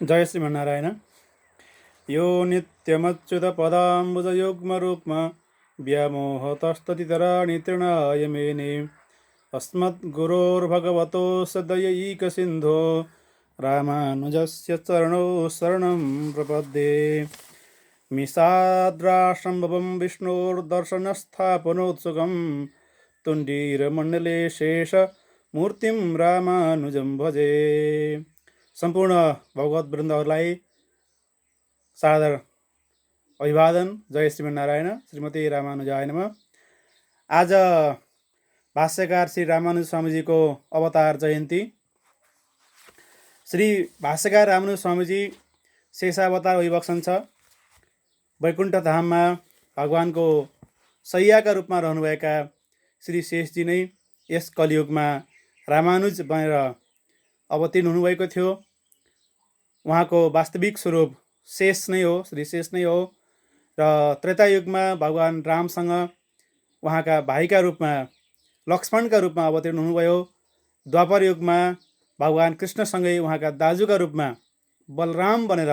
जय श्रीमन्नारायण। यो नित्यमच्युतपदाम्बुजयुग्मरूपमा व्यामोहतस्ततितराणि तृणाय मेने अस्मद्गुरोर्भगवतोऽस्य दयैकसिन्धो रामानुजस्य चरणौ शरणं प्रपद्ये। मिषाद्रासम्भवं विष्णोर्दर्शनस्थापनोत्सुकं तुण्डीरमण्डले शेषमूर्तिं रामानुजं भजे। सम्पूर्ण भगवत वृन्दहरूलाई सादर अभिवादन। जय श्रीमन्नारायण। श्रीमती रामानुजाय नमः। आज भाष्यकार श्री रामानुज स्वामीजीको अवतार जयन्ती। श्री भाष्यकार रामानुज स्वामीजी शेषावतार भइबक्सन छ। वैकुण्ठ धाममा भगवानको शय्याका रूपमा रहनुभएका श्री शेषजी नै यस कलियुगमा रामानुज बनेर अवतीर्ण हुनुभएको थियो। उहाँको वास्तविक स्वरूप शेष नै हो, श्री शेष नै हो। र त्रेतायुगमा भगवान रामसँग उहाँका भाइका रूपमा, लक्ष्मणका रूपमा अवतीर्ण हुनुभयो। द्वापर युगमा भगवान कृष्णसँगै उहाँका दाजुका रूपमा बलराम बनेर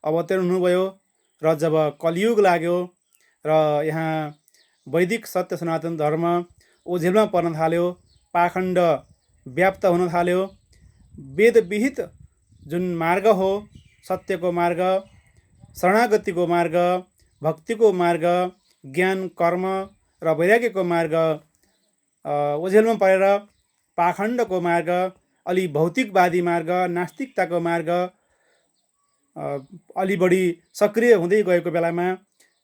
अवतीर्ण हुनुभयो। र जब कलियुग लाग्यो र यहाँ वैदिक सत्य सनातन धर्म ओझेलमा पर्न थाल्यो, पाखण्ड व्याप्त हुन थाल्यो, वेदविहित जुन मार्ग हो, सत्यको मार्ग, शरणागतिको मार्ग, भक्तिको मार्ग, ज्ञान कर्म र वैराग्यको मार्ग ओझेलमा परेर पाखण्डको मार्ग, अलि भौतिकवादी मार्ग, नास्तिकताको मार्ग अलि बढी सक्रिय हुँदै गएको बेलामा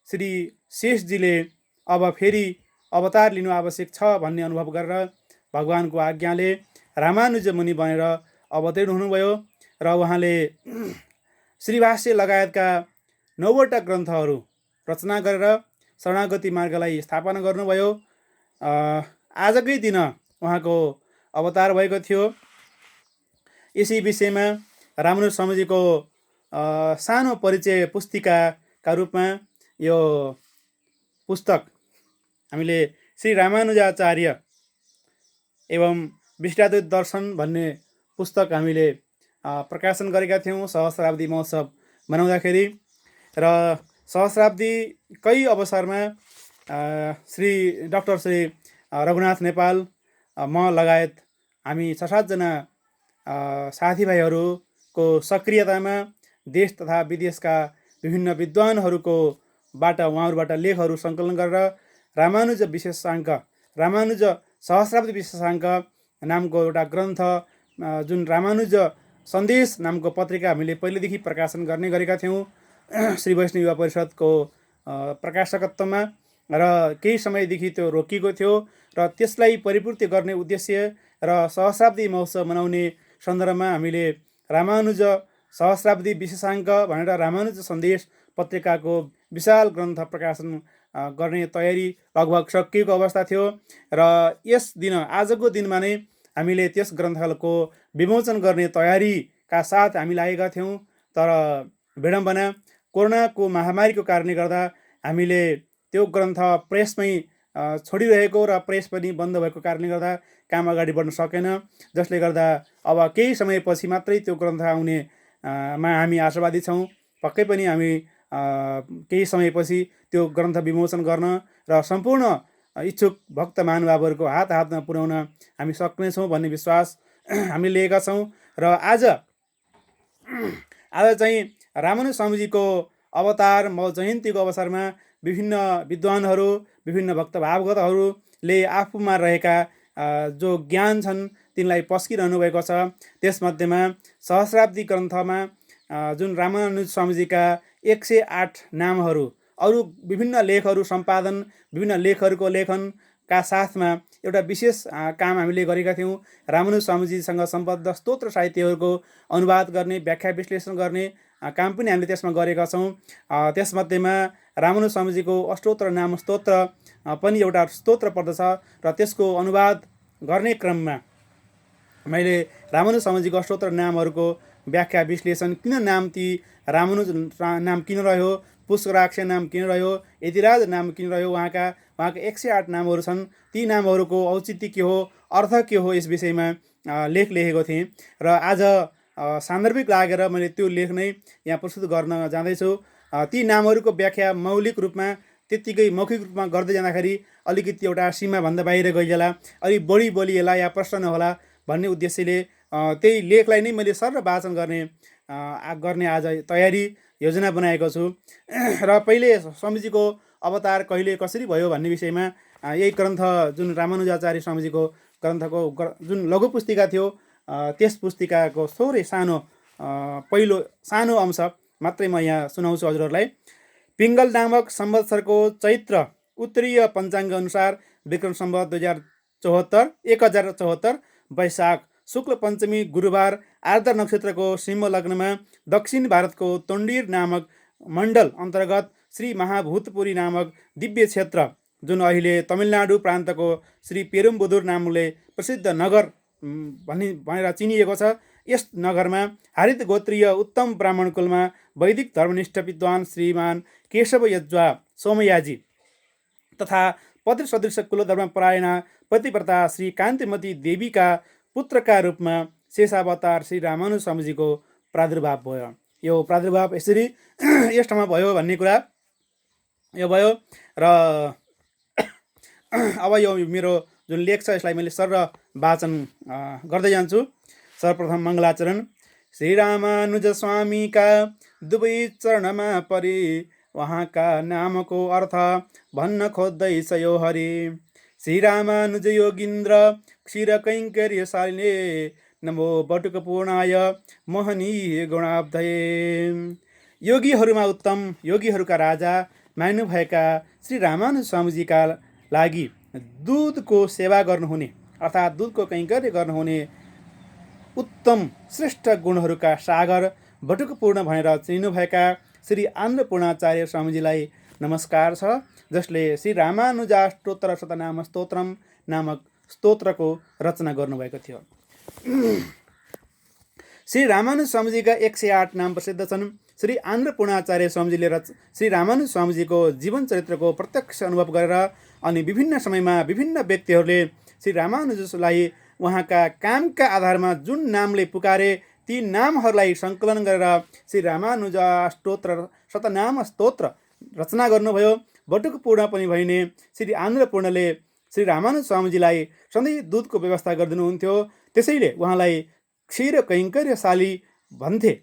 श्री शेषजीले अब फेरि अवतार लिनु आवश्यक छ भन्ने अनुभव गरेर भगवानको आज्ञाले रामानुज मुनि बनेर अवतीर्ण हुनुभयो। र उहाँले श्रीभाष्य लगायतका 9वटा ग्रन्थहरू रचना गरेर शरणागति मार्गलाई स्थापना गर्नुभयो। आजकै दिन उहाँको अवतार भएको थियो। यसै विषयमा रामानुज स्वामीजीको सानो परिचय पुस्तिकाका रूपमा यो पुस्तक हामीले श्री रामानुजाचार्य एवं विशिष्टाद्वैत दर्शन भन्ने पुस्तक हामीले प्रकाशन गरेका थियौँ सहस्राब्दी महोत्सव मनाउँदाखेरि। र सहस्राब्दीकै अवसरमा श्री डाक्टर श्री रघुनाथ नेपाल, म लगायत हामी 6-7 जना साथीभाइहरूको सक्रियतामा देश तथा विदेशका विभिन्न विद्वानहरूकोबाट उहाँहरूबाट लेखहरू सङ्कलन गरेर रामानुज विशेषाङ्क, रामानुज सहस्राब्दी विशेषाङ्क नामको एउटा ग्रन्थ, जुन रामानुज सन्देश नामको पत्रिका हामीले पहिलेदेखि प्रकाशन गर्ने गरेका थियौँ श्री वैष्णव युवा परिषदको प्रकाशकत्वमा। र केही समयदेखि त्यो रोकिएको थियो र त्यसलाई परिपूर्ति गर्ने उद्देश्य र सहस्राब्दी महोत्सव मनाउने सन्दर्भमा हामीले रामानुज सहस्राब्दी विशेषाङ्क भनेर रामानुज सन्देश पत्रिकाको विशाल ग्रन्थ प्रकाशन गर्ने तयारी लगभग सकिएको अवस्था थियो। र यस दिन, आजको दिनमा नै हामीले त्यस ग्रन्थको विमोचन गर्ने तयारीका साथ हामी लागेका थियौँ। तर विडम्बना, कोरोनाको महामारीको कारणले गर्दा हामीले त्यो ग्रन्थ प्रेसमै छोडिरहेको र प्रेस पनि बन्द भएको कारणले गर्दा काम अगाडि बढ्न सकेन। जसले गर्दा अब केही समयपछि मात्रै त्यो ग्रन्थ आउने मा हामी आशावादी छौँ। पक्कै पनि हामी केही समयपछि त्यो ग्रन्थ विमोचन गर्न र सम्पूर्ण इच्छुक भक्त महानुभावहरूको हातमा पुर्याउन हामी सक्नेछौँ भन्ने विश्वास हामी लिएका छौँ। र आज चाहिँ रामानुज स्वामीजीको अवतार जयन्तीको अवसरमा विभिन्न विद्वानहरू, विभिन्न भक्त भावगतहरूले आफूमा रहेका जो ज्ञान छन् तिनलाई पस्किरहनु भएको छ। त्यसमध्येमा सहस्राब्दी ग्रन्थमा जुन रामानुज स्वामीजीका 108 नामहरू, अरू विभिन्न लेखहरू सम्पादन, विभिन्न लेखहरूको लेखनका साथमा एउटा विशेष काम हामीले गरेका थियौँ। रामानुज स्वामीजीसँग सम्बद्ध स्तोत्र साहित्यहरूको अनुवाद गर्ने, व्याख्या विश्लेषण गर्ने काम पनि हामीले त्यसमा गरेका छौँ। त्यसमध्येमा रामानुज स्वामीजीको अष्टोत्तर नाम स्तोत्र पनि एउटा स्तोत्र पर्दछ र त्यसको अनुवाद गर्ने क्रममा मैले रामानुज स्वामीजीको अष्टोत्तर नामहरूको व्याख्या विश्लेषण, किन नाम ती रामानुज नाम किन रह्यो, पुष्कराक्ष नाम किन रह्यो, यतिराज नाम किन रह्यो, उहाँका 108 नामहरू छन्। ती नामहरूको औचित्य के हो, अर्थ के हो, यस विषयमा लेख लेखेको थिएँ। र आज सान्दर्भिक लागेर मैले त्यो लेख नै यहाँ प्रस्तुत गर्न जाँदैछु। ती नामहरूको व्याख्या मौलिक रूपमा त्यत्तिकै मौखिक रूपमा गर्दै जाँदाखेरि अलिकति एउटा सीमाभन्दा बाहिर गइएला, अलिक बढी बोलिएला या प्रश्न नहोला भन्ने उद्देश्यले त्यही लेखलाई नै मैले सरल वाचन गर्ने आज तयारी योजना बनाएको छु। र पहिले स्वामीजीको अवतार कहिले कसरी भयो भन्ने विषयमा यही ग्रन्थ जुन रामानुजाचार्य स्वामीजीको ग्रन्थको जुन लघु पुस्तिका थियो त्यस पुस्तिकाको थोरै पहिलो सानो अंश मात्रै म यहाँ सुनाउँछु हजुरहरूलाई। पिङ्गल नामक संवत्सरको चैत्र उत्तरीय पञ्चाङ्ग अनुसार विक्रम सम्वत 1074 वैशाख शुक्ल पञ्चमी गुरुबार आर्द्र नक्षत्रको सिंह लग्नमा दक्षिण भारतको तोन्डीर नामक मण्डल अन्तर्गत श्री महाभूतपुरी नामक दिव्य क्षेत्र जुन अहिले तमिलनाडु प्रान्तको श्री पेरुम्बुदुर नामले प्रसिद्ध नगर भनेर चिनिएको छ, यस नगरमा हरित गोत्रीय उत्तम ब्राह्मण कुलमा वैदिक धर्मनिष्ठ विद्वान श्रीमान केशव यज्वा सोमयाजी तथा पत्र सदृश कुलधर्म परायणा पतिव्रता श्री कान्तिमती देवीका पुत्रका रूपमा शेषावतार श्री रामानुज स्वामीजीको प्रादुर्भाव भयो। यो प्रादुर्भाव यसरी यस ठाउँमा भयो भन्ने कुरा यो भयो। र अब यो मेरो जुन लेख छ यसलाई मैले सरल वाचन गर्दै जान्छु। सर्वप्रथम मङ्गलाचरण। श्री रामानुज स्वामीका दुवै चरणमा परि उहाँका नामको अर्थ भन्न खोज्दैछ यो हरि। श्री रामानुज योगिन्द्र क्षीर कैङ्कर्यशालिने नमो बटुक पूर्णाय मोहनीय गुणाब्धये। योगीहरूमा उत्तम, योगीहरूका राजा मान्नुभएका श्री रामानुज स्वामीजीका लागि दुधको सेवा गर्नुहुने अर्थात् दुधको कैङ्कर्य गर्नुहुने उत्तम श्रेष्ठ गुणहरूका सागर बटुकपूर्ण भनेर चिन्नुभएका श्री अन्नपूर्णाचार्य स्वामीजीलाई नमस्कार छ, जसले श्री रामानुजाष्टोत्तर शतनाम स्तोत्रम नामक स्तोत्रको रचना गर्नुभएको थियो। श्री रामानुज स्वामीजीका 108 नाम प्रसिद्ध छन्। श्री अन्नपूर्णाचार्य स्वामीजीले श्री रामानुज स्वामीजीको जीवन चरित्रको प्रत्यक्ष अनुभव गरेर अनि विभिन्न समयमा विभिन्न व्यक्तिहरूले श्री रामानुजलाई उहाँका कामका आधारमा जुन नामले पुकारे ती नामहरूलाई सङ्कलन गरेर श्री रामानुज स्तोत्र शतनाम स्तोत्र रचना गर्नुभयो। बटुकपूर्ण पनि भइने श्री अन्नपूर्णले श्री रामानुज स्वामीजीलाई सधैँ दुधको व्यवस्था गरिदिनुहुन्थ्यो, त्यसैले उहाँलाई क्षीर कैङ्कर्यशाली भन्थे।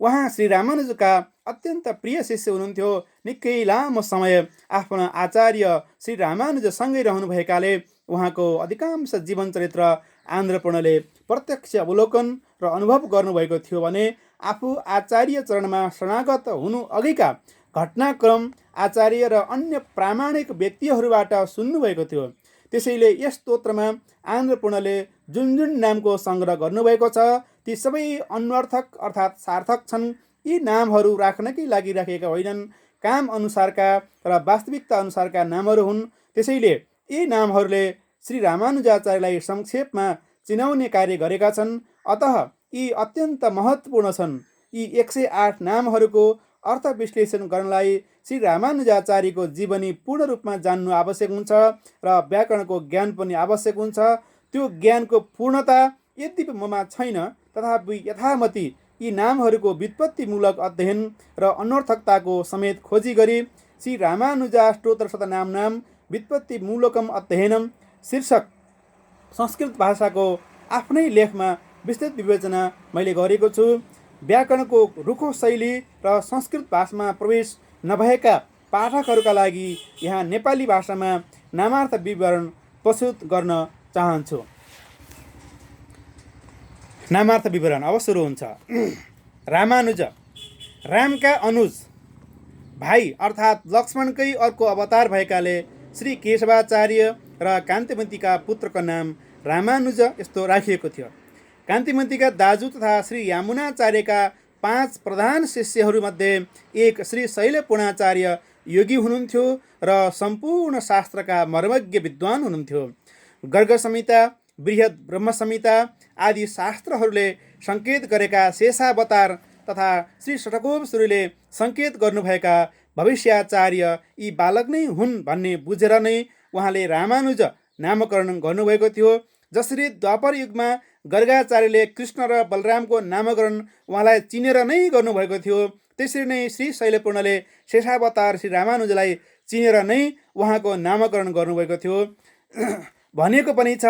उहाँ श्री रामानुजका अत्यन्त प्रिय शिष्य हुनुहुन्थ्यो। निकै लामो समय आफ्ना आचार्य श्री रामानुजसँगै रहनुभएकाले उहाँको अधिकांश जीवन चरित्र आन्द्रपूर्णले प्रत्यक्ष अवलोकन र अनुभव गर्नुभएको थियो भने आफू आचार्य चरणमा शरणागत हुनु अघिका घटनाक्रम आचार्य र अन्य प्रामाणिक व्यक्तिहरूबाट सुन्नुभएको थियो। त्यसैले यस स्तोत्रमा आन्द्रपूर्णले जुन जुन नामको सङ्ग्रह गर्नुभएको छ ती सबै अन्वर्थक अर्थात् सार्थक छन्। यी नामहरू राख्नकै लागि राखिएका होइनन्, काम अनुसारका र वास्तविकता अनुसारका नामहरू हुन्। त्यसैले यी नामहरूले श्री रामानुजाचार्यलाई संक्षेपमा चिनाउने कार्य गरेका छन्। अतः यी अत्यन्त महत्त्वपूर्ण छन्। यी 108 नामहरूको अर्थ विश्लेषण गर्नलाई श्री रामानुजाचार्यको जीवनी पूर्ण रूपमा जान्नु आवश्यक हुन्छ र व्याकरणको ज्ञान पनि आवश्यक हुन्छ। त्यो ज्ञानको पूर्णता यद्यपि ममा छैन, तथापि यथामति यी नामहरूको व्युत्पत्तिमूलक अध्ययन र अनर्थकताको समेत खोजी गरी श्री रामानुजाष्टोत्तर शतनाम व्युत्पत्तिमूलकम अध्ययनम शीर्षक संस्कृत भाषाको आफ्नै लेखमा विस्तृत विवेचना मैले गरेको छु। व्याकरणको रुखो शैली र संस्कृत भाषामा प्रवेश नभएका पाठकहरूका लागि यहाँ नेपाली भाषामा नामार्थ विवरण प्रस्तुत गर्न चाहन्छु। नामार्थ विवरण अब सुरु हुन्छ। रामानुज, रामका अनुज भाइ अर्थात् लक्ष्मणकै अर्को अवतार भएकाले श्री केशवाचार्य र कान्तिमतीका पुत्रको नाम रामानुज यस्तो राखिएको थियो। कान्तिमतीका दाजु तथा श्री यामुनाचार्यका 5 प्रधान शिष्यहरूमध्ये एक श्री शैलपूर्णाचार्य योगी हुनुहुन्थ्यो र सम्पूर्ण शास्त्रका मर्मज्ञ विद्वान हुनुहुन्थ्यो। गर्ग संहिता, बृहद् ब्रह्म संहिता आदि शास्त्रहरूले सङ्केत गरेका शेषावतार तथा श्री षट्कोपसूरीले सङ्केत गर्नुभएका भविष्याचार्य यी बालक नै हुन् भन्ने बुझेर नै उहाँले रामानुज नामकरण गर्नुभएको थियो। जसरी द्वापर युगमा गर्गाचार्यले कृष्ण र बलरामको नामकरण उहाँलाई चिनेर नै गर्नुभएको थियो। त्यसरी नै श्री शैलपूर्णले शेषावतार श्री रामानुजलाई चिनेर नै उहाँको नामकरण गर्नुभएको थियो। भनिएको पनि छ,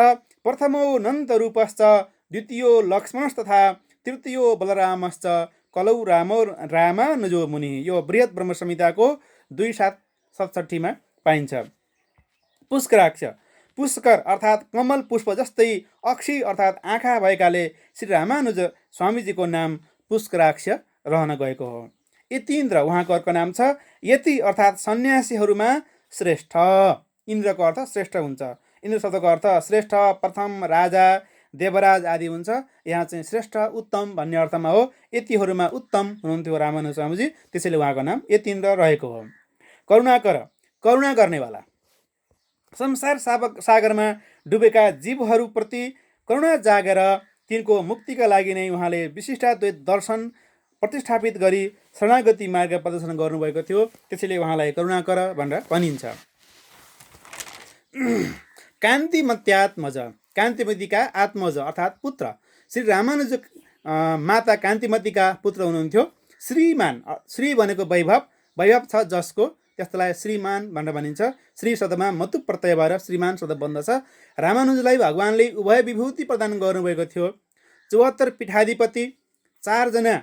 प्रथमो नन्द रूपश्च, द्वितीयो लक्ष्मणस्तथा तृतीयो बलरामश्च, कलौ रामानुजो मुनि। यो बृहत ब्रह्म संहिताको 2767 पाइन्छ। पुष्कराक्ष, पुष्कर अर्थात् कमल पुष्प जस्तै, अक्षी अर्थात् आँखा भएकाले श्री रामानुज स्वामीजीको नाम पुष्कराक्ष रहन गएको हो। यतीन्द्र उहाँको अर्को नाम छ। यति अर्थात् सन्यासीहरूमा श्रेष्ठ। इन्द्रको अर्थ श्रेष्ठ हुन्छ। इन्द्र शब्दको अर्थ श्रेष्ठ, प्रथम, राजा, देवराज आदि हुन्छ। यहाँ चाहिँ श्रेष्ठ, उत्तम भन्ने अर्थमा हो। यतिहरूमा उत्तम हुनुहुन्थ्यो रामानुज स्वामीजी, त्यसैले उहाँको नाम यतीन्द्र रहेको हो। करुणाकर, करुणा गर्नेवाला। संसार सागरमा डुबेका जीवहरूप्रति करुणा जागेर तिनको मुक्तिका लागि नै उहाँले विशिष्टाद्वैत दर्शन प्रतिष्ठापित गरी शरणागति मार्ग प्रदर्शन गर्नुभएको थियो। त्यसैले उहाँलाई करुणाकर भनेर भनिन्छ। कान्तिमत्यात्मज, कान्तिमतीका आत्मज अर्थात् पुत्र। श्री रामानुज माता कान्तिमतीका पुत्र हुनुहुन्थ्यो। श्रीमान, श्री भनेको वैभव, वैभव छ जसको, त्यस्तोलाई श्रीमान भनेर भनिन्छ। श्री शब्दमा मतु प्रत्यय भएर श्रीमान शब्द बन्दछ। रामानुजलाई भगवानले उभय विभूति प्रदान गर्नुभएको थियो। 74 पीठाधिपति, 4 जना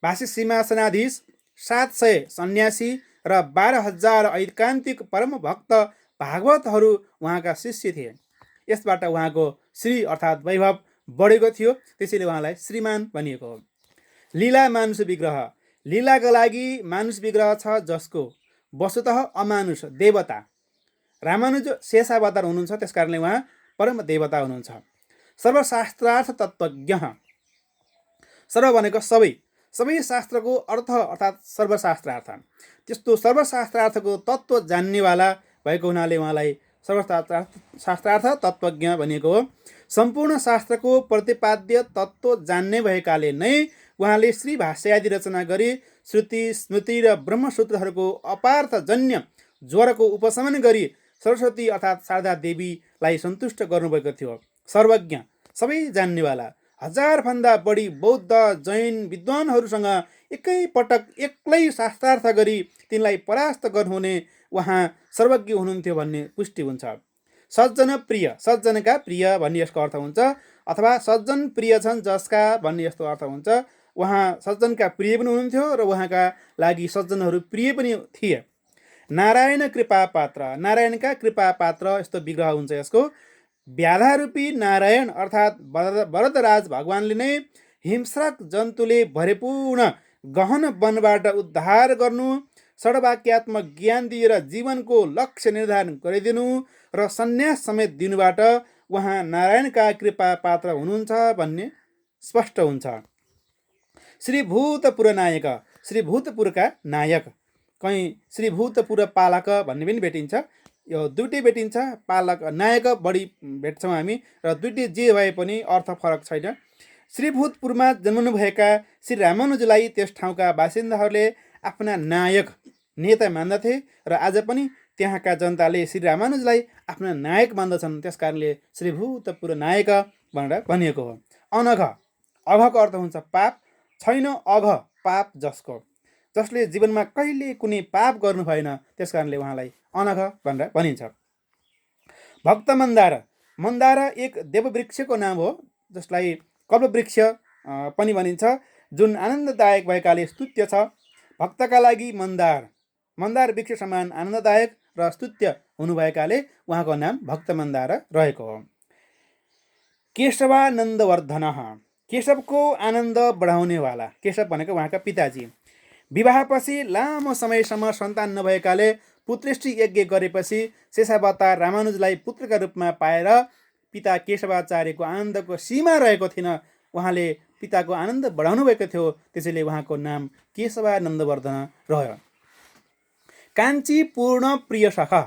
भाषी सिंहासनाधीश, 700 सन्यासी र 12,000 ऐकान्तिक परम भक्त भागवतहरू उहाँका शिष्य थिए। यसबाट उहाँको श्री अर्थात् वैभव बढेको थियो, त्यसैले उहाँलाई श्रीमान भनिएको हो। लीला मानुष विग्रह, लीलाका लागि मानुष विग्रह छ जसको, वस्तुतः अमानुष देवता। रामानुज शेषावतार हुनुहुन्छ, त्यसकारणले उहाँ परम देवता हुनुहुन्छ। सर्वशास्त्रार्थ तत्त्वज्ञ, सर्व भनेको सबै, सबै शास्त्रको अर्थ अर्थात् सर्वशास्त्रार्थ, त्यस्तो सर्वशास्त्रार्थको तत्त्व जान्नेवाला भएको हुनाले उहाँलाई सर्वशास्त्रार्थ तत्त्वज्ञ भनिएको हो। सम्पूर्ण शास्त्रको प्रतिपाद्य तत्त्व जान्ने भएकाले नै उहाँले श्री भाष्य आदि रचना गरी श्रुति, स्मृति र ब्रह्मसूत्रहरूको अपार्थजन्य ज्वरको उपशमन गरी सरस्वती अर्थात् शारदा देवीलाई सन्तुष्ट गर्नुभएको थियो। सर्वज्ञ, सबै जान्नेवाला, 1000 भन्दा बढी बौद्ध जैन विद्वानहरूसँग एकैपटक एक्लै शास्त्रार्थ गरी तिनलाई परास्त गर्नुहुने उहाँ सर्वज्ञ हुनुहुन्थ्यो भन्ने पुष्टि हुन्छ। सज्जन प्रिय, सज्जनका प्रिय भन्ने यसको अर्थ हुन्छ, अथवा सज्जन प्रिय छन् जसका भन्ने यस्तो अर्थ हुन्छ। उहाँ सज्जनका प्रिय पनि हुनुहुन्थ्यो र उहाँका लागि सज्जनहरू प्रिय पनि थिए। नारायण कृपा पात्र, नारायणका कृपा पात्र यस्तो विग्रह हुन्छ यसको। व्याधारूपी नारायण अर्थात् वरदराज भगवानले नै हिंस्रक जन्तुले भरिपूर्ण गहन वनबाट उद्धार गर्नु, षड्वाक्यात्मक ज्ञान दिएर जीवनको लक्ष्य निर्धारण गरिदिनु र सन्यास समेत दिनुबाट उहाँ नारायणका कृपा पात्र हुनुहुन्छ भन्ने स्पष्ट हुन्छ। श्री भूतपुर नायक, श्री भूतपुरका नायक, कहीँ श्री भूतपुर पालक भन्ने पनि भेटिन्छ। यो दुइटै भेटिन्छ, पालक नायक बढी भेट्छौँ हामी, र दुइटै जे भए पनि अर्थ फरक छैन। श्री भूतपुरमा जन्मनुभएका श्री रामानुजलाई त्यस ठाउँका बासिन्दाहरूले आफ्ना नायक, नेता मान्दथे र आज पनि त्यहाँका जनताले श्री रामानुजलाई आफ्ना नायक मान्दछन्। त्यस कारणले श्री भूतपुर नायक भनेर भनिएको हो। अनघ, अघको अर्थ हुन्छ पाप, छैन अघ पाप जसको, जसले जीवनमा कहिले कुनै पाप गर्नु भएन, त्यस कारणले उहाँलाई अनघ भनेर भनिन्छ। भक्त मन्दार, मन्दार एक देववृक्षको नाम हो जसलाई कल्पवृक्ष पनि भनिन्छ, जुन आनन्ददायक भएकाले स्तुत्य छ। भक्तका लागि मन्दार, मन्दार वृक्ष समान आनन्ददायक र स्तुत्य हुनुभएकाले उहाँको नाम भक्त मन्दार रहेको हो। केशवानन्दवर्धन, केशवको आनन्द बढाउनेवाला, केशव भनेको उहाँका पिताजी। विवाहपछि लामो समयसम्म सन्तान नभएकाले पुत्रेष्टि यज्ञ गरेपछि शेषावतार रामानुजलाई पुत्रका रूपमा पाएर पिता केशवाचार्यको आनन्दको सीमा रहेको थिएन। उहाँले पिताको आनन्द बढाउनु भएको थियो, त्यसैले उहाँको नाम केशवानन्दवर्धन रह्यो। काञ्चीपूर्ण प्रिय सखा,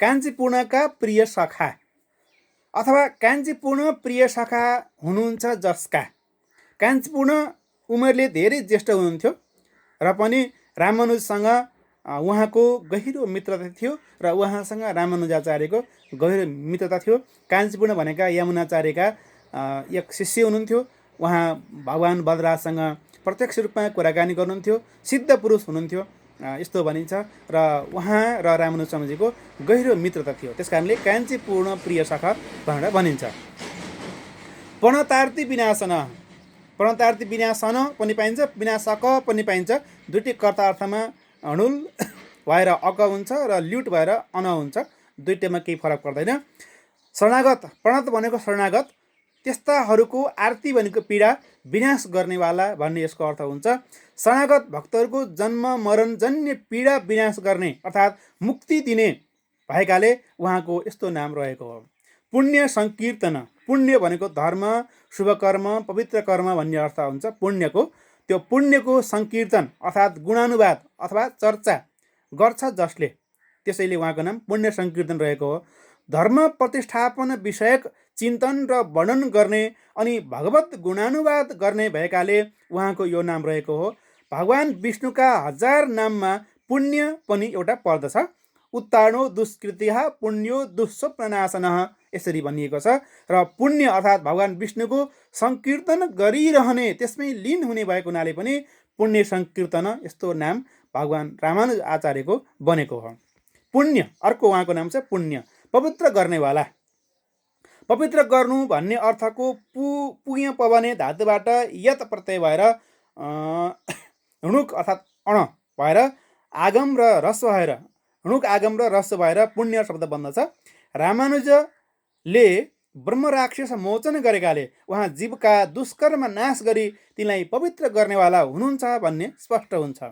काञ्चीपूर्णका प्रिय सखा अथवा काञ्चीपूर्ण प्रिय सखा हुनुहुन्छ जसका। काञ्चीपूर्ण उमेरले धेरै ज्येष्ठ हुनुहुन्थ्यो र पनि रामानुजसँग उहाँको गहिरो मित्रता थियो र उहाँसँग रामानुजाचार्यको गहिरो मित्रता थियो। काञ्चीपूर्ण भनेका यमुनाचार्यका एक शिष्य हुनुहुन्थ्यो। उहाँ भगवान बलराजसँग प्रत्यक्ष रूपमा कुराकानी गर्नुहुन्थ्यो, सिद्ध पुरुष हुनुहुन्थ्यो यस्तो भनिन्छ। र उहाँ र रामानुज स्वामीजीको गहिरो मित्रता थियो। त्यस कारणले काञ्ची पूर्ण प्रिय सखा भनेर भनिन्छ। प्रणतार्ती विनाशन, प्रणतार्ती विनाशन पनि पाइन्छ, विनाशक पनि पाइन्छ। दुईटै कर्ता अर्थमा अणुल भएर अक हुन्छ र ल्युट भएर अन हुन्छ। दुईटैमा केही फरक पर्दैन। शरणागत, प्रणत भनेको शरणागत, त्यस्ताहरूको आरती भनेको पीडा विनाश गर्नेवाला भन्ने यसको अर्थ हुन्छ। शरणागत भक्तहरूको जन्म मरण जन्य पीडा विनाश गर्ने अर्थात् मुक्ति दिने भएकाले उहाँको यस्तो नाम रहेको हो। पुण्य सङ्कीर्तन, पुण्य भनेको धर्म, शुभ कर्म, पवित्र कर्म भन्ने अर्थ हुन्छ पुण्यको। त्यो पुण्यको सङ्कीर्तन अर्थात् गुणानुवाद अथवा चर्चा गर्छ जसले, त्यसैले उहाँको नाम पुण्य सङ्कीर्तन रहेको हो। धर्म प्रतिष्ठापन विषयक चिन्तन र वर्णन गर्ने अनि भगवत गुणानुवाद गर्ने भएकाले उहाँको यो नाम रहेको हो। भगवान विष्णुका 1000 नाममा पुण्य पनि एउटा पर्दछ। उत्तारणो दुष्कृतिः पुण्यो दुःस्वप्ननाशनः यसरी भनिएको छ। र पुण्य अर्थात् भगवान विष्णुको सङ्कीर्तन गरिरहने, त्यसमै लीन हुने भएको हुनाले पनि पुण्य सङ्कीर्तन यस्तो नाम भगवान रामानुज आचार्यको बनेको हो। पुण्य, अर्को उहाँको नाम छ पुण्य, पवित्र गर्नेवाला। पवित्र गर्नु भन्ने अर्थको पुय पवने धातुबाट यत प्रत्यय भएर णुक अर्थात् अण भएर आगम र रस्व भएर, णुक आगम र रस्व भएर पुण्य शब्द बन्दछ। रामानुजले ब्रह्म राक्षस मोचन गरेकाले उहाँ जीवका दुष्कर्म नाश गरी तिनलाई पवित्र गर्नेवाला हुनुहुन्छ भन्ने स्पष्ट हुन्छ।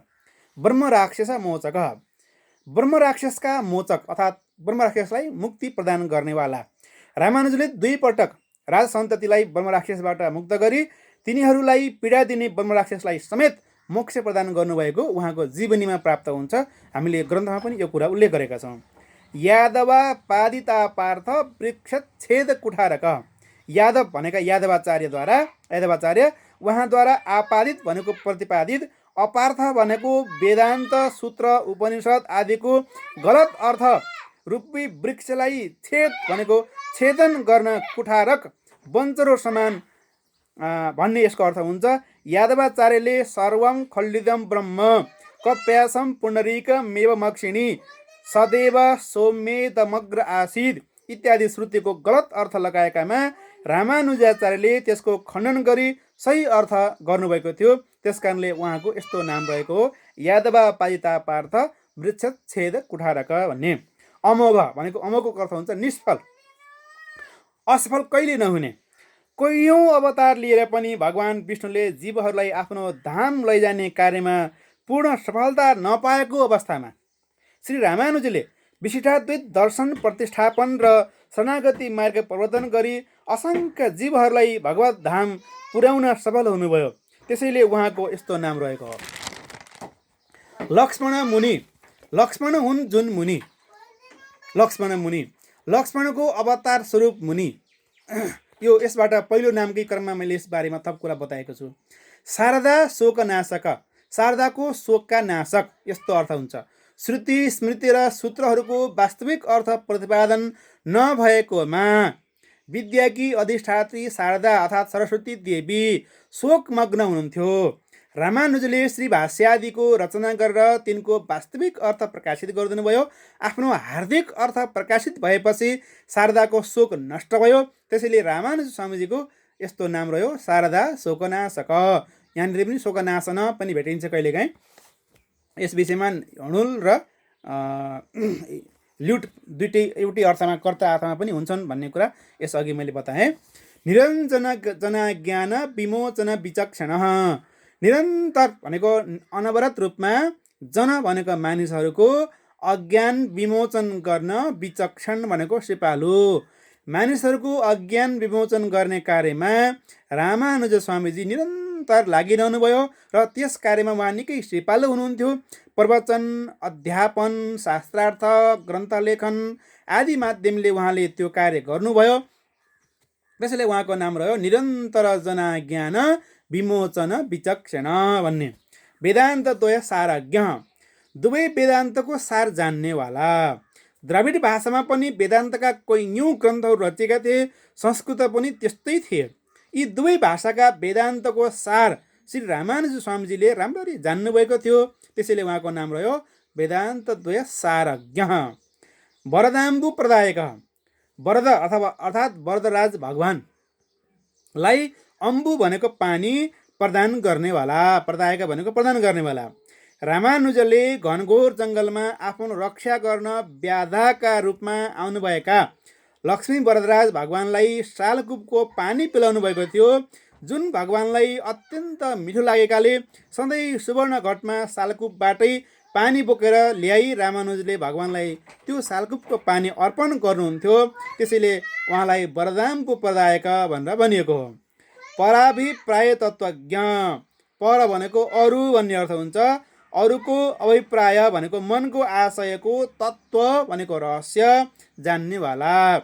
ब्रह्म राक्षस मोचक, ब्रह्म राक्षसका मोचक अर्थात् ब्रह्म राक्षसलाई मुक्ति प्रदान गर्नेवाला। रामानुजले 2 पटक राज सन्ततिलाई ब्रह्म राक्षसबाट मुक्त गरी तिनीहरूलाई पीडा दिने ब्रह्म राक्षसलाई समेत मोक्ष प्रदान गर्नुभएको उहाँको जीवनीमा प्राप्त हुन्छ। हामीले ग्रन्थमा पनि यो कुरा उल्लेख गरेका छौँ। यादवा पादिता पार्थ वृक्षच्छेद कुठारक, यादव भनेका यादवाचार्यद्वारा, यादवाचार्य उहाँद्वारा आपादित भनेको प्रतिपादित, अपार्थ भनेको वेदान्त सूत्र उपनिषद आदिको गलत अर्थ रूपी वृक्षलाई छेद भनेको छेदन गर्न कुठारक बन्चरो समान भन्ने यसको अर्थ हुन्छ। यादवाचार्यले सर्वं खल्लिदं ब्रह्म कप्यासम पुण्डरीक मेव मक्षिणी सदैव सौम्येदमग्र आसीद इत्यादि श्रुतिको गलत अर्थ लगाएकामा रामानुजाचार्यले त्यसको खण्डन गरी सही अर्थ गर्नुभएको थियो। त्यस कारणले उहाँको यस्तो नाम रहेको हो, यादवा पादिता पार्थ वृक्षच्छेद कुठारक भन्ने। अमोघ भनेको अमोघको अर्थ हुन्छ निष्फल, असफल कहिले नहुने। कैयौँ अवतार लिएर पनि भगवान विष्णुले जीवहरूलाई आफ्नो धाम लैजाने कार्यमा पूर्ण सफलता नपाएको अवस्थामा श्री रामानुजले विशिष्टाद्वैत दर्शन प्रतिष्ठापन र शरणागति मार्ग प्रवर्तन गरी असङ्ख्य जीवहरूलाई भगवत धाम पुर्याउन सफल हुनुभयो। त्यसैले उहाँको यस्तो नाम रहेको हो। लक्ष्मण मुनि, लक्ष्मण हुन् जुन मुनि, लक्ष्मण मुनि, लक्ष्मणको अवतार स्वरूप मुनि। यो यसबाट पहिलो नामकै क्रममा मैले यस बारेमा थप कुरा बताएको छु। शारदा शोकनाशक, शारदाको शोकका नाशक यस्तो अर्थ हुन्छ। श्रुति स्मृति र सूत्रहरूको वास्तविक अर्थ प्रतिपादन नभएकोमा विद्याकी अधिष्ठात्री शारदा अर्थात् सरस्वती देवी शोकमग्न हुनुहुन्थ्यो। रामानुजले श्री भाष्यादिको रचना गरेर तिनको वास्तविक अर्थ प्रकाशित गरिदिनुभयो। आफ्नो हार्दिक अर्थ प्रकाशित भएपछि शारदाको शोक नष्ट भयो। त्यसैले रामानुज स्वामीजीको यस्तो नाम रह्यो, शारदा शोकनाशक। यहाँनिर पनि शोकनाशन पनि भेटिन्छ कहिलेकाहीँ। यस विषयमा हणुल र ल्युट दुइटै एउटै अर्थमा कर्ता अर्थमा पनि हुन्छन् भन्ने कुरा यसअघि मैले बताएँ। निरञ्जन जनाज्ञान विमोचन विचक्षण, निरन्तर भनेको अनवरत रूपमा, जन भनेको मानिसहरूको अज्ञान विमोचन गर्न, विचक्षण भनेको सिपालु, मानिसहरूको अज्ञान विमोचन गर्ने कार्यमा रामानुज स्वामीजी निरन्तर लागिरहनु भयो र त्यस कार्यमा उहाँ निकै सिपालु हुनुहुन्थ्यो। प्रवचन, अध्यापन, शास्त्रार्थ, ग्रन्थ लेखन आदि माध्यमले उहाँले त्यो कार्य गर्नुभयो। त्यसैले उहाँको नाम रह्यो निरन्तर जनाज्ञान विमोचन विचक्षण भन्ने। वेदान्त द्वय सारज्ञ, दुवै वेदान्तको सार जान्नेवाला। द्राविड भाषामा पनि वेदान्तका कैयौँ ग्रन्थहरू रचिएका थिए, संस्कृत पनि त्यस्तै थिए। यी दुवै भाषाका वेदान्तको सार श्री रामानुज स्वामीजीले राम्ररी जान्नुभएको थियो, त्यसैले उहाँको नाम रह्यो वेदान्तद्वय सारज्ञ। वरदाम्बु प्रदायक, वरद अथवा अर्थात् वरदराज भगवानलाई अम्बु भनेको पानी प्रदान गर्नेवाला, प्रदायक भनेको प्रदान गर्नेवाला। रामानुजले घनघोर जङ्गलमा आफ्नो रक्षा गर्न व्याधाका रूपमा आउनुभएका लक्ष्मी वरदराज भगवानलाई सालकुपको पानी पिलाउनु भएको थियो, जुन भगवानलाई अत्यन्त मिठो लागेकाले सधैँ सुवर्ण घटमा सालकुपबाटै पानी बोकेर ल्याई रामानुजले भगवानलाई त्यो सालकुपको पानी अर्पण गर्नुहुन्थ्यो, त्यसैले उहाँलाई वरदाम्बु प्रदायक भनेर भनिएको हो। पराभिप्राय तत्त्वज्ञ, पर भनेको अरू भन्ने अर्थ हुन्छ, अरूको अभिप्राय भनेको मनको आशयको, तत्त्व भनेको रहस्य जान्नेवाला।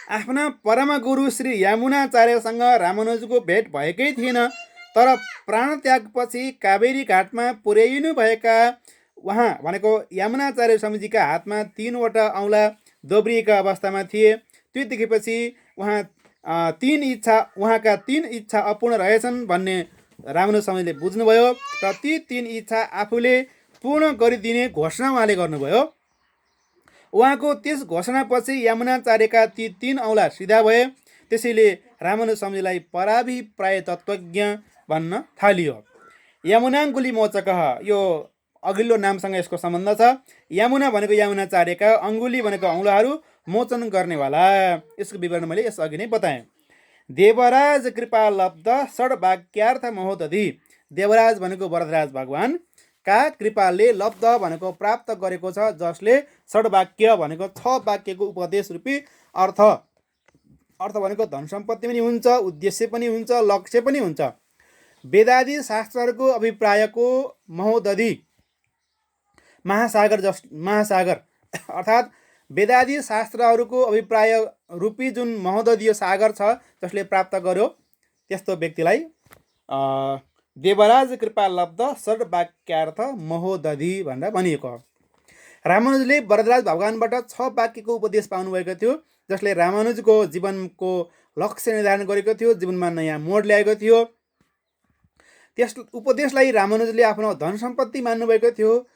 आफ्ना परम गुरु श्री यमुनाचार्यसँग रामानुजको भेट भएकै थिएन, तर प्राणत्यागपछि कावेरी घाटमा पुर्याइनु भएका उहाँ भनेको यमुनाचार्य स्वामीजीका हातमा 3वटा औँला दोब्रिएका अवस्थामा थिए। त्यो देखेपछि उहाँका 3 इच्छा अपूर्ण रहेछन् भन्ने रामानुज स्वामीले बुझ्नुभयो र ती 3 इच्छा आफूले पूर्ण गरिदिने घोषणा उहाँले गर्नुभयो। उहाँको त्यस घोषणापछि यमुनाचार्यका ती 3 औँला सिधा भए, त्यसैले रामानुज स्वामीलाई पराभिप्राय तत्त्वज्ञ भन्न थालियो। यमुनाङ्गुली मोचक, यो अघिल्लो नामसँग यसको सम्बन्ध छ। यमुना भनेको यमुनाचार्यका, अङ्गुली भनेको औँलाहरू मोचन गर्नेवाला। यसको विवरण मैले यसअघि नै बताएँ। देवराज कृपा लब्ध षड्वाक्यार्थ महोदधि, देवराज भनेको वरदराज भगवानका कृपाले लब्ध भनेको प्राप्त गरेको छ, जसले षड्वाक्य भनेको 6 वाक्यको उपदेश रूपी अर्थ भनेको धन सम्पत्ति पनि हुन्छ, उद्देश्य पनि हुन्छ, लक्ष्य पनि हुन्छ। वेदादि शास्त्रहरूको अभिप्रायको महोदधि, महासागर अर्थात् वेदादि शास्त्रहरूको अभिप्राय रूपी जुन महोदधीय सागर छ, जसले प्राप्त गर्यो त्यस्तो व्यक्तिलाई देवराज कृपा लब्ध षड्वाक्यार्थ महोदधि भनेर भनिएको हो। रामानुजले वरदराज भगवानबाट 6 वाक्यको उपदेश पाउनुभएको थियो, जसले रामानुजको जीवनको लक्ष्य निर्धारण गरेको थियो, जीवनमा नयाँ मोड ल्याएको थियो। त्यस उपदेशलाई रामानुजले आफ्नो धन सम्पत्ति मान्नुभएको थियो,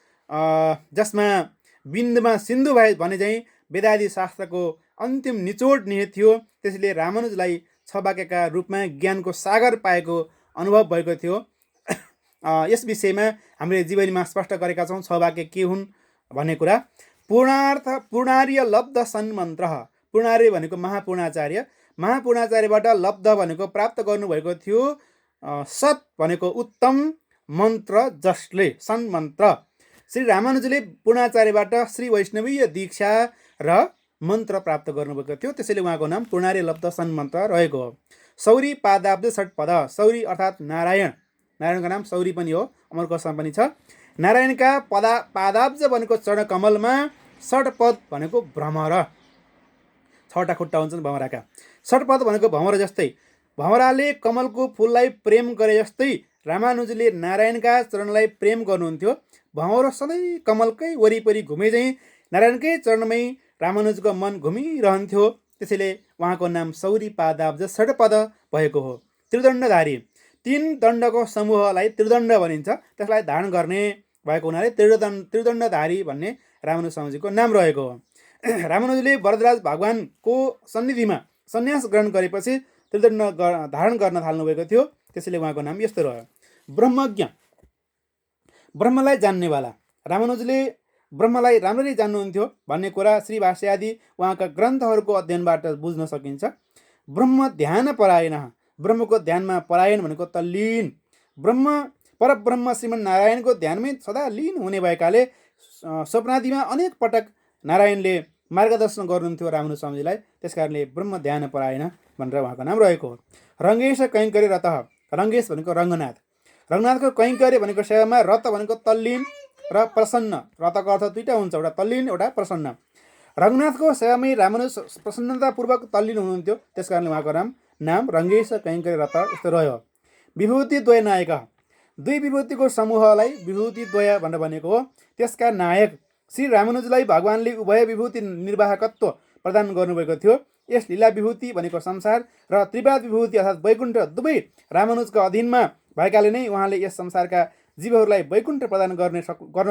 जसमा बिन्दुमा सिन्धु भए भने चाहिँ वेदादि शास्त्रको अन्तिम निचोड निहित थियो। त्यसैले रामानुजलाई 6 वाक्यका रूपमा ज्ञानको सागर पाएको अनुभव भएको थियो। यस विषयमा हामीले जीवनीमा स्पष्ट गरेका छौँ 6 वाक्य के हुन् भन्ने कुरा। पूर्णार्य लब्ध सन्मन्त्र, पूर्णार्य भनेको महापूर्णाचार्य, महापूर्णाचार्यबाट लब्ध भनेको प्राप्त गर्नुभएको थियो। सत् भनेको उत्तम, मन्त्र जसले, सन्मन्त्र। श्री रामानुजले पूर्णाचार्यबाट श्री वैष्णवीय दीक्षा र मन्त्र प्राप्त गर्नुभएको थियो, त्यसैले उहाँको नाम पूर्णार्य लब्ध सन्मन्त्र रहेको हो। सौरी पादाब्ज षट्पद, सौरी अर्थात् नारायण, नारायणको नाम सौरी पनि हो, अमरकोशमा पनि छ। नारायणका पादाब्ज भनेको चरणकमलमा, षट्पद भनेको भ्रमर, 6वटा खुट्टा हुन्छन् भँवराका। षट्पद भनेको भँवर जस्तै, भँवराले कमलको फुललाई प्रेम गरे जस्तै रामानुजले नारायणका चरणलाई प्रेम गर्नुहुन्थ्यो। भँवर सधैँ कमलकै वरिपरि घुमे चाहिँ नारायणकै चरणमै रामानुजको मन घुमिरहन्थ्यो, त्यसैले उहाँको नाम सौरी पादाब्ज षट्पद भएको हो। त्रिदण्डधारी, 3 दण्डको समूहलाई त्रिदण्ड भनिन्छ, त्यसलाई धारण गर्ने भएको हुनाले त्रिदण्डधारी भन्ने रामानुज स्वामीजीको नाम रहेको हो। रामानुजले वरदराज भगवानको सन्निधिमा सन्यास ग्रहण गरेपछि त्रिदण्ड धारण गर्न थाल्नुभएको थियो, त्यसैले उहाँको नाम यस्तो रह्यो। ब्रह्मज्ञ, ब्रह्मलाई जान्नेवाला, रामानुजले ब्रह्मलाई राम्ररी जान्नुहुन्थ्यो भन्ने कुरा श्री भाष्य आदि उहाँका ग्रन्थहरूको अध्ययनबाट बुझ्न सकिन्छ। ब्रह्म ध्यान परायण, ब्रह्मको ध्यानमा परायण भनेको तल्लीन, परब्रह्म श्रीमन् नारायणको ध्यानमै सदा लीन हुने भएकाले स्वप्नादिमा अनेक पटक नारायणले मार्गदर्शन गर्नुहुन्थ्यो रामानुज स्वामीजीलाई, त्यसकारणले ब्रह्म ध्यान परायण भनेर उहाँको नाम रहेको हो। रङ्गेश कैङ्कर्य रत, रङ्गेश भनेको रङ्गनाथ, रङ्गनाथको कैङ्कर्य भनेको सेवामा, रत भनेको तल्लीन र प्रसन्न, रतको अर्थ 2टा हुन्छ, एउटा तल्लीन एउटा प्रसन्न। रङ्गनाथको सेवामै रामानुज प्रसन्नतापूर्वक तल्लीन हुनुहुन्थ्यो, त्यसकारणले उहाँको नाम रङ्गेश कैङ्कर्य रत यस्तो रह्यो। विभूति द्वय नायक, 2 विभूतिको समूहलाई विभूति द्वय भनेर भनेको हो। त्यसका नायक श्री रामानुजलाई भगवानले उभय विभूति निर्वाहकत्व प्रदान गर्नुभएको थियो। यस लीला विभूति भनेको संसार र त्रिपाद विभूति अर्थात् वैकुण्ठ दुवै रामानुजको अधीनमा भएकाले नै उहाँले यस संसारका जीवहरूलाई वैकुण्ठ प्रदान गर्न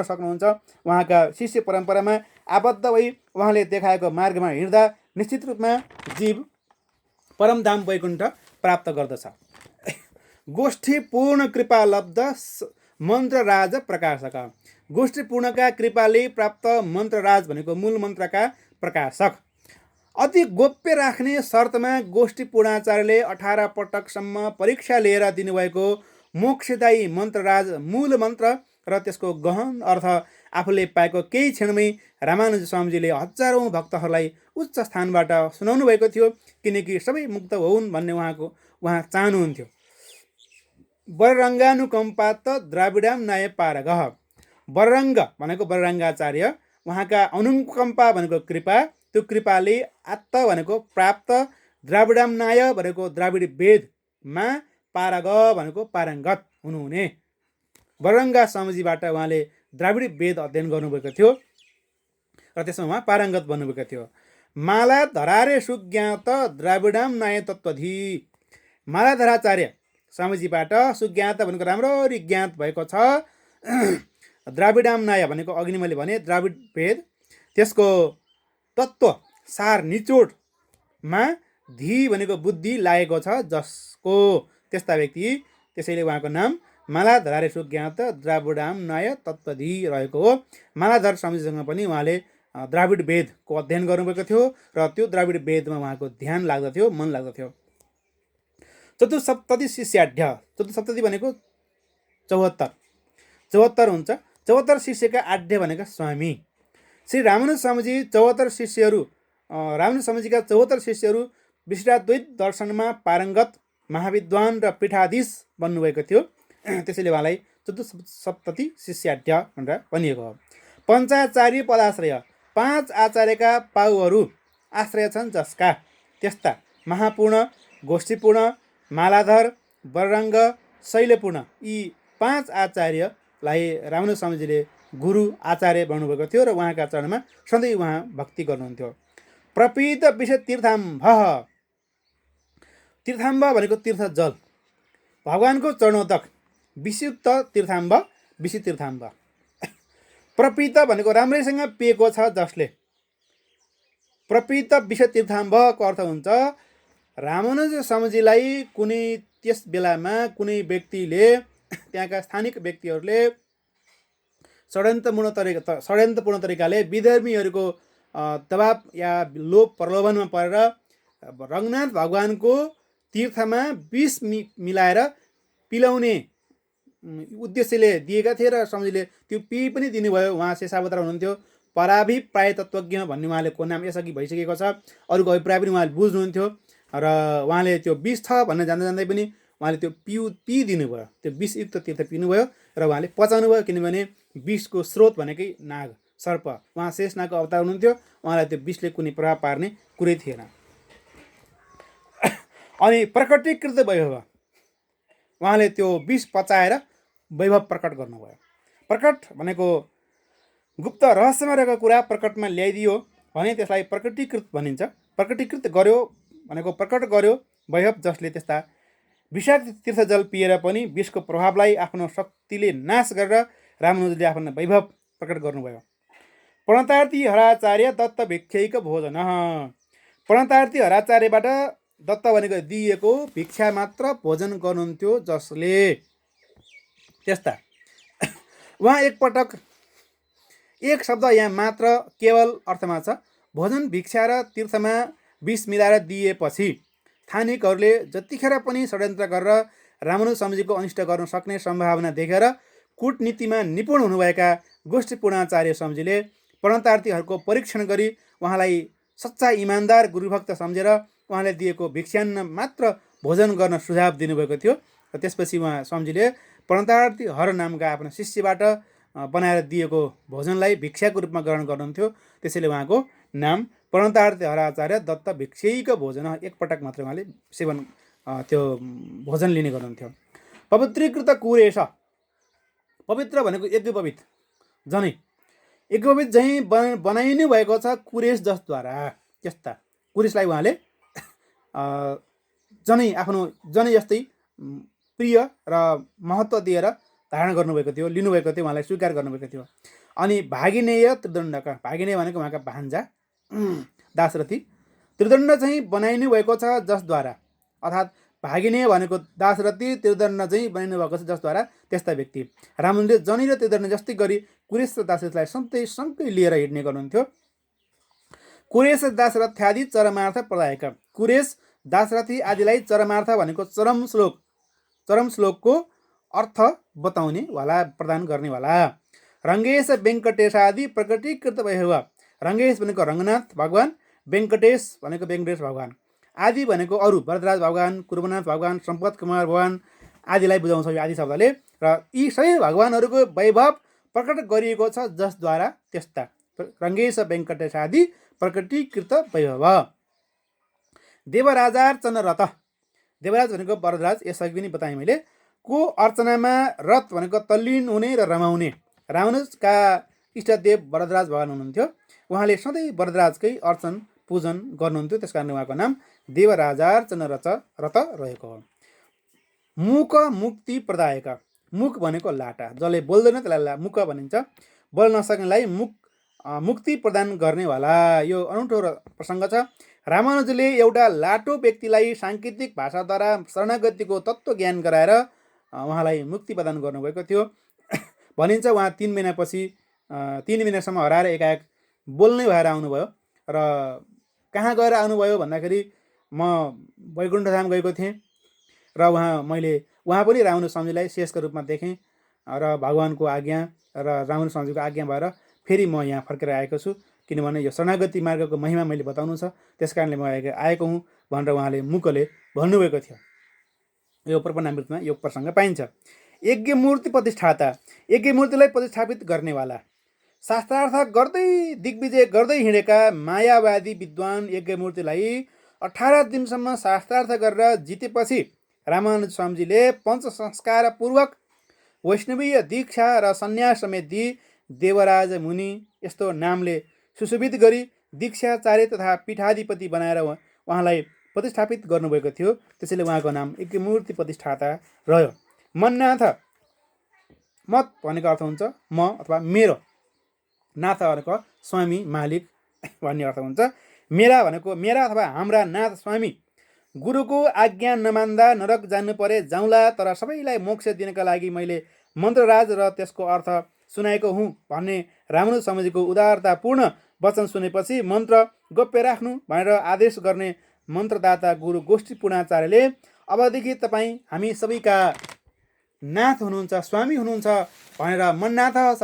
सक्नुहुन्छ। उहाँका शिष्य परम्परामा आबद्ध भई उहाँले देखाएको मार्गमा हिँड्दा निश्चित रूपमा जीव परमधाम वैकुण्ठ प्राप्त गर्दछ। गोष्ठी पूर्ण कृपा लब्ध मन्त्रराज प्रकाशक। गोष्ठी पूर्णका कृपाले प्राप्त मन्त्रराज भनेको मूल मन्त्रका प्रकाशक। अति गोप्य राख्ने शर्तमा गोष्ठी पूर्णाचार्यले 18 पटकसम्म परीक्षा लिएर दिनुभएको मोक्षदायी मन्त्रराज मूल मन्त्र र त्यसको गहन अर्थ आफूले पाएको केही क्षणमै रामानुज स्वामीजीले हजारौँ भक्तहरूलाई उच्च स्थानबाट सुनाउनु भएको थियो, किनकि सबै मुक्त होउन् भन्ने उहाँ चाहनुहुन्थ्यो। वररङ्गानुकम्पात द्राविडाम न्याय पारगः। वररङ्ग भनेको वररङ्गाचार्य, उहाँका अनुकम्पा भनेको कृपा, त्यो कृपाले आत्त भनेको प्राप्त, द्राविडाम न्याय भनेको द्राविड वेदमा, पारग भनेको पारङ्गत हुनुहुने। वररङ्गा स्वामीजीबाट उहाँले द्राविड वेद अध्ययन गर्नुभएको थियो र त्यसमा उहाँ पारङ्गत बन्नुभएको थियो। माला धरारे सुज्ञात द्राविडाम न्याय तत्त्वधि। मालाधराचार्य स्वामीजीबाट सुज्ञात भनेको राम्ररी ज्ञात भएको छ द्राविडाम न्याय भनेको अघि मैले भने द्राविड वेद, त्यसको तत्त्व सार निचोडमा धी भनेको बुद्धि लागेको छ जसको, त्यस्ता व्यक्ति, त्यसैले उहाँको नाम मालाधरारे सुज्ञात द्राविडाम न्याय तत्त्वधि रहेको हो। मालाधर स्वामीजीसँग पनि उहाँले द्राविड वेदको अध्ययन गर्नुभएको थियो र त्यो द्राविड वेदमा उहाँको ध्यान लाग्दथ्यो, मन लाग्दथ्यो। चतुसप्तति शिष्याढ्य। चतुसप्तति भनेको 74 हुन्छ। 74 शिष्यका आढ्य भनेका स्वामी। श्री रामानुज स्वामीजी 74 शिष्यहरू, रामानुज स्वामीजीका 74 शिष्यहरू विशिष्टाद्वैत दर्शनमा पारङ्गत महाविद्वान र पीठाधीश बन्नुभएको थियो, त्यसैले उहाँलाई चतुसप्तति शिष्याढ्य भनेर भनिएको हो। पञ्चाचार्य पदाश्रय। 5 आचार्यका पाउहरू आश्रय छन् जसका, त्यस्ता महापूर्ण, गोष्ठीपूर्ण, मालाधर, वररङ्ग, शैलपूर्ण, यी 5 आचार्यलाई रामानुज स्वामीजीले गुरु आचार्य बनाउनुभएको थियो र उहाँका चरणमा सधैँ उहाँ भक्ति गर्नुहुन्थ्यो। प्रपीत विष तीर्थाम्भ। तीर्थाम्भ भनेको तीर्थ जल, भगवानको चरणोदक, विषयुक्त तीर्थाम्भ, विषि तीर्थाम्भ। प्रपीत भनेको राम्रैसँग पिएको छ जसले। प्रपीत विष तीर्थाम्भको अर्थ हुन्छ रामानुज स्वामीजीलाई कुनै त्यस बेलामा कुनै व्यक्तिले, त्यहाँका स्थानिक व्यक्तिहरूले षड्यन्त्रपूर्ण तरिकाले विधर्मीहरूको दबाब या लोभ प्रलोभनमा परेर रङ्गनाथ भगवानको तीर्थमा विष मिलाएर पिलाउने उद्देश्यले दिएका थिए र स्वामीजीले त्यो पिई पनि दिनुभयो। उहाँ शेषावतार हुनुहुन्थ्यो। पराभिप्राय तत्त्वज्ञ भन्ने उहाँले नाम यसअघि भइसकेको छ। अरूको अभिप्राय पनि उहाँले बुझ्नुहुन्थ्यो र उहाँले त्यो विष छ भनेर जान्दै पनि उहाँले त्यो पिइदिनु भयो, त्यो विषयुक्त तीर्थ पिउनुभयो र उहाँले पचाउनु भयो, किनभने विषको स्रोत भनेकै नाग, सर्प, उहाँ शेषनागको अवतार हुनुहुन्थ्यो। उहाँलाई त्यो विषले कुनै प्रभाव पार्ने कुरै थिएन। अनि प्रकटीकृत वैभव, उहाँले त्यो विष पचाएर वैभव प्रकट गर्नुभयो। प्रकट भनेको गुप्त रहस्यमा रहेको कुरा प्रकटमा ल्याइदियो भने त्यसलाई प्रकटीकृत भनिन्छ। प्रकटीकृत गर्यो भनेको प्रकट गर्यो वैभव, जसले त्यस्ता विषाक्त तीर्थजल पिएर पनि विषको प्रभावलाई आफ्नो शक्तिले नाश गरेर रामानुजले आफ्नो वैभव प्रकट गर्नुभयो। प्रणतार्थी हराचार्य दत्त भिक्षैक भोजन। प्रणतार्थी हराचार्यबाट दत्त भनेको दिइएको भिक्षा मात्र भोजन गर्नुहुन्थ्यो जसले, त्यस्ता उहाँ एकपटक, एक शब्द यहाँ मात्र केवल अर्थमा छ। भोजन भिक्षा र तीर्थमा विष मिलाएर दिएपछि स्थानिकहरूले जतिखेर पनि षड्यन्त्र गरेर रामानुज स्वामीजीको अनिष्ट गर्न सक्ने सम्भावना देखेर कूटनीतिमा निपुण हुनुभएका गोष्ठी पूर्णाचार्य स्वामीजीले प्रणतार्थीहरूको परीक्षण गरी उहाँलाई सच्चा इमान्दार गुरुभक्त सम्झेर उहाँले दिएको भिक्षान्न मात्र भोजन गर्न सुझाव दिनुभएको थियो। र त्यसपछि उहाँ स्वामीजीले प्रणतार्थी हर नामका आफ्ना शिष्यबाट बनाएर दिएको भोजनलाई भिक्षाको रूपमा ग्रहण गर्नुहुन्थ्यो। त्यसैले उहाँको नाम प्रणतार्थी हराचार्य दत्त भिक्षैक भोजन, एकपटक मात्र उहाँले सेवन त्यो भोजन लिने गर्नुहुन्थ्यो। पवित्रीकृत कुरेश। पवित्र भनेको यज्ञोपवीत, जनै यज्ञोपवीत चाहिँ बनाइनु भएको छ कुरेश जसद्वारा। त्यस्ता कुरेशलाई उहाँले जनै आफ्नो जनै जस्तै प्रिय र महत्त्व दिएर धारण गर्नुभएको थियो, लिनुभएको थियो, उहाँलाई स्वीकार गर्नुभएको थियो। अनि भागिनेय त्रिदण्डका, भागिनेय भनेको उहाँका भान्जा दाशरथी, त्रिदण्ड चाहिँ बनाइनु भएको छ जसद्वारा, अर्थात् भागिनेय भनेको दाशरथी, त्रिदण्ड चाहिँ बनाइनु भएको छ जसद्वारा त्यस्ता व्यक्ति। रामले जनै र त्रिदण्ड जस्तै गरी कुरेश र दाशरथीलाई सँगै लिएर हिँड्ने गर्नुहुन्थ्यो। कुरेश दाशरथ्यादि चरमार्थ प्रदायक, कुरेश दाशरथी आदिलाई चरमार्थ भनेको चरम श्लोकको अर्थ बताउने वाला, प्रदान गर्नेवाला। रङ्गेश वेङ्कटेशादि प्रकटीकृत भएवा, रङ्गेश भनेको रङ्गनाथ भगवान, वेङ्कटेश भनेको वेङ्कटेश भगवान, आदि भनेको अरू वरदराज भगवान, कुर्बनाथ भगवान, सम्पत कुमार भगवान आदिलाई बुझाउँछ यो आदि शब्दले। र यी सबै भगवानहरूको वैभव प्रकट गरिएको छ जसद्वारा त्यस्ता रङ्गेश वेङ्कटेशादि प्रकटीकृत वैभव। देवराजार्चन रथ, देवराज भनेको वरदराज, यसअघि पनि बताएँ मैले। को अर्चनामा रथ भनेको तल्लीन हुने र रमाउने। रामानुजका इष्टदेव वरदराज भगवान हुनुहुन्थ्यो। उहाँले सधैँ वरदराजकै अर्चन पूजन गर्नुहुन्थ्यो, त्यस कारणले उहाँको नाम देवराजार्चन रथ रहेको हो। मुक मुक्ति प्रदायक, मुक भनेको लाटा, जसले बोल्दैन त्यसलाई मुक भनिन्छ। बोल्न नसक्नेलाई मुक्ति प्रदान गर्नेवाला। यो अनौठो प्रसङ्ग छ। रामानुजले एउटा लाटो व्यक्तिलाई साङ्केतिक भाषाद्वारा शरणागतिको तत्त्व ज्ञान गराएर उहाँलाई मुक्ति प्रदान गर्नुभएको थियो। भनिन्छ उहाँ 3 महिनापछि 3 महिनासम्म हराएर एकाएक बोल्नै भएर आउनुभयो। र कहाँ गएर आउनुभयो भन्दाखेरि म वैकुण्ठधाम गएको थिएँ र उहाँ पनि रामानुज स्वामीलाई शेषको रूपमा देखेँ र भगवानको आज्ञा र रामानुज स्वामीको आज्ञा भएर फेरि म यहाँ फर्केर आएको छु, किनभने यो शरणागति मार्गको महिमा मैले बताउनु छ, त्यस कारणले म आएको हुँ भनेर उहाँले मुकले भन्नुभएको थियो। यो प्रपन्नामृतमा यो प्रसङ्ग पाइन्छ। यज्ञमूर्ति प्रतिष्ठाता, यज्ञमूर्तिलाई प्रतिष्ठापित गर्नेवाला, शास्त्रार्थ गर्दै दिग्विजय गर्दै हिँडेका मायावादी विद्वान यज्ञमूर्तिलाई 18 दिनसम्म शास्त्रार्थ गरेर जितेपछि रामानुज स्वामीजीले पञ्च संस्कारपूर्वक वैष्णवीय दीक्षा र सन्यास समेत दिई देवराज मुनि यस्तो नामले सुशोभित गरी दीक्षाचार्य तथा पीठाधिपति बनाएर उहाँलाई प्रतिष्ठापित गर्नुभएको थियो। त्यसैले उहाँको नाम यज्ञमूर्ति प्रतिष्ठाता रह्यो। मन्नाथ, मत भनेको अर्थ हुन्छ म अथवा मेरो, नाथ भनेको स्वामी मालिक भन्ने अर्थ हुन्छ। मेरा भनेको मेरा अथवा हाम्रा नाथ स्वामी, गुरुको आज्ञा नमान्दा नरक जानु परे जाउँला, तर सबैलाई मोक्ष दिनका लागि मैले मन्त्रराज र त्यसको अर्थ सुनाएको हुँ भन्ने रामानुज स्वामीजीको उदारतापूर्ण वचन सुनेपछि मन्त्र गोप्य राख्नु भनेर आदेश गर्ने मन्त्रदाता गुरु गोष्ठी पूर्णाचार्यले अबदेखि तपाईँ हामी सबैका नाथ हुनुहुन्छ, स्वामी हुनुहुन्छ भनेर मन्नाथ